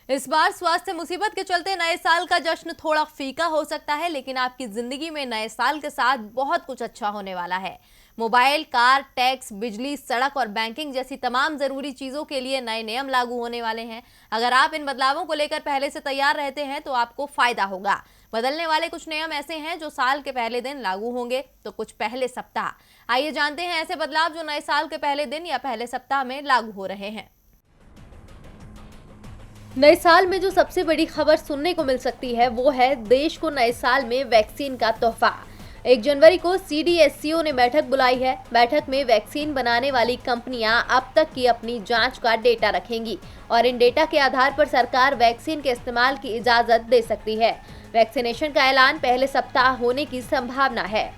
इस बार स्वास्थ्य मुसीबत के चलते नए साल का जश्न थोड़ा फीका हो सकता है, लेकिन आपकी जिंदगी में नए साल के साथ बहुत कुछ अच्छा होने वाला है। मोबाइल, कार, टैक्स, बिजली, सड़क और बैंकिंग जैसी तमाम जरूरी चीजों के लिए नए नियम लागू होने वाले हैं। अगर आप इन बदलावों को लेकर पहले से तैयार रहते हैं तो आपको फायदा होगा। बदलने वाले कुछ नियम ऐसे हैं जो साल के पहले दिन लागू होंगे, तो कुछ पहले सप्ताह। आइए जानते हैं ऐसे बदलाव जो नए साल के पहले दिन या पहले सप्ताह में लागू हो रहे हैं। नए साल में जो सबसे बड़ी खबर सुनने को मिल सकती है वो है देश को नए साल में वैक्सीन का तोहफा। 1 जनवरी को CDSCO ने बैठक बुलाई है। बैठक में वैक्सीन बनाने वाली कंपनियां अब तक की अपनी जांच का डेटा रखेंगी और इन डेटा के आधार पर सरकार वैक्सीन के इस्तेमाल की इजाजत दे सकती है। वैक्सीनेशन का ऐलान पहले सप्ताह होने की संभावना है।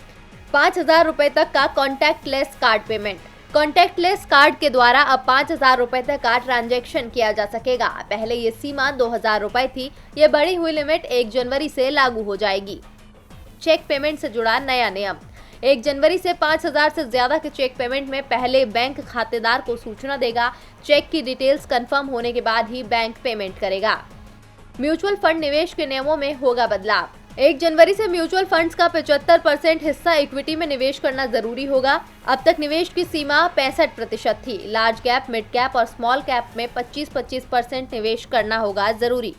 5,000 रुपए तक का contactless card payment. Contactless card के द्वारा अब 5,000 रुपए तक का ट्रांजैक्शन किया जा सकेगा। पहले ये सीमा 2,000 रुपए थी। ये बढ़ी हुई लिमिट 1 जनवरी से लागू हो जाएगी। चेक पेमेंट से जुड़ा नया नियम। 1 जनवरी से 5,000 से ज्यादा के चेक पेमेंट में पहले बैंक खातेदार को सूचना देगा। चेक की डिटेल्स कंफर्म होने के बाद ही बैंक पेमेंट करेगा। म्यूचुअल फंड निवेश के नियमों में होगा बदलाव। 1 जनवरी से म्यूचुअल फंड्स का 75% हिस्सा इक्विटी में निवेश करना जरूरी होगा। अब तक निवेश की सीमा 65% थी। लार्ज कैप, मिड कैप और स्मॉल कैप में 25% निवेश करना होगा जरूरी।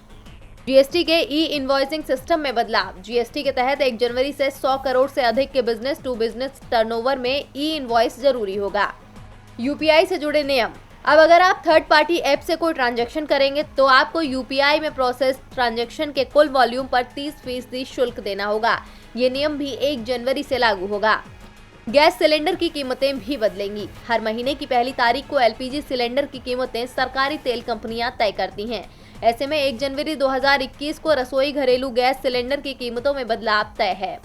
जीएसटी के ई-इनवॉइसिंग सिस्टम में बदलाव। जीएसटी के तहत 1 जनवरी से 100 करोड़ से अधिक के बिजनेस टू बिजनेस टर्नओवर में ई-इनवॉइस जरूरी होगा। यूपीआई से जुड़े नियम। अब अगर आप थर्ड पार्टी ऐप से कोई ट्रांजैक्शन करेंगे तो आपको यूपीआई में प्रोसेस ट्रांजैक्शन के कुल वॉल्यूम पर 30% शुल्क देना होगा। ये नियम भी 1 जनवरी से लागू होगा। गैस सिलेंडर की कीमतें भी बदलेंगी। हर महीने की पहली तारीख को एलपीजी सिलेंडर की कीमतें सरकारी तेल कंपनियां तय करती हैं। ऐसे में 1 जनवरी 2021 को रसोई घरेलू गैस सिलेंडर की कीमतों में बदलाव तय है।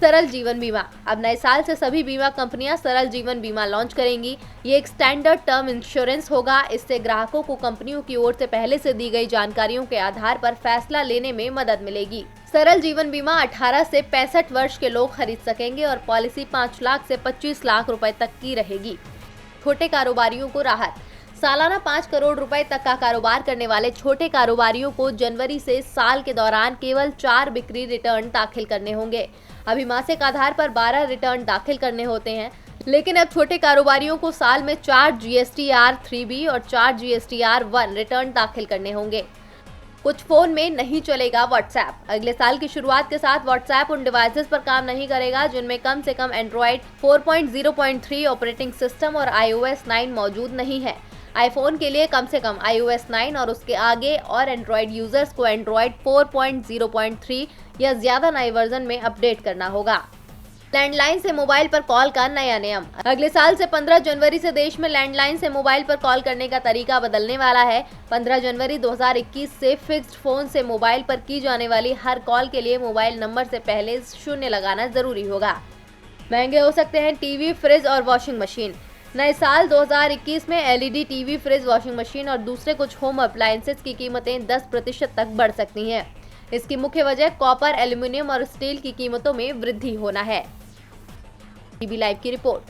सरल जीवन बीमा। अब नए साल से सभी बीमा कंपनियां सरल जीवन बीमा लॉन्च करेंगी। ये एक स्टैंडर्ड टर्म इंश्योरेंस होगा। इससे ग्राहकों को कंपनियों की ओर से पहले से दी गई जानकारियों के आधार पर फैसला लेने में मदद मिलेगी। सरल जीवन बीमा 18 से 65 वर्ष के लोग खरीद सकेंगे और पॉलिसी 5 लाख से 25 लाख रुपए तक की रहेगी। छोटे कारोबारियों को राहत। सालाना 5 करोड़ रुपए तक का कारोबार करने वाले छोटे कारोबारियों को जनवरी से साल के दौरान केवल 4 बिक्री रिटर्न दाखिल करने होंगे। अभी मासिक आधार पर 12 रिटर्न दाखिल करने होते हैं, लेकिन अब छोटे कारोबारियों को साल में 4 GSTR 3B और 4 GSTR 1 रिटर्न दाखिल करने होंगे। कुछ फोन में नहीं चलेगा व्हाट्सएप। अगले साल की शुरुआत के साथ व्हाट्सएप उन डिवाइसेस पर काम नहीं करेगा जिनमें कम से कम एंड्रॉइड 4.0.3 ऑपरेटिंग सिस्टम और iOS 9 मौजूद नहीं है। आईफोन के लिए कम से कम iOS 9 और उसके आगे और एंड्रॉइड यूजर्स को एंड्रॉइड 4.0.3 या ज्यादा नए वर्जन में अपडेट करना होगा। लैंडलाइन से मोबाइल पर कॉल का नया नियम। अगले साल से 15 जनवरी से देश में लैंडलाइन से मोबाइल पर कॉल करने का तरीका बदलने वाला है। 15 जनवरी 2021 से फिक्स्ड फोन से मोबाइल पर की जाने वाली हर कॉल के लिए मोबाइल नंबर से पहले 0 लगाना जरूरी होगा। महंगे हो सकते हैं टीवी, फ्रिज और वॉशिंग मशीन। नए साल 2021 में LED TV, fridge, washing machine और दूसरे कुछ होम अप्लायंसेस की कीमतें 10% तक बढ़ सकती हैं। इसकी मुख्य वजह कॉपर, एल्यूमिनियम और स्टील की कीमतों में वृद्धि होना है। टीवी लाइव की रिपोर्ट।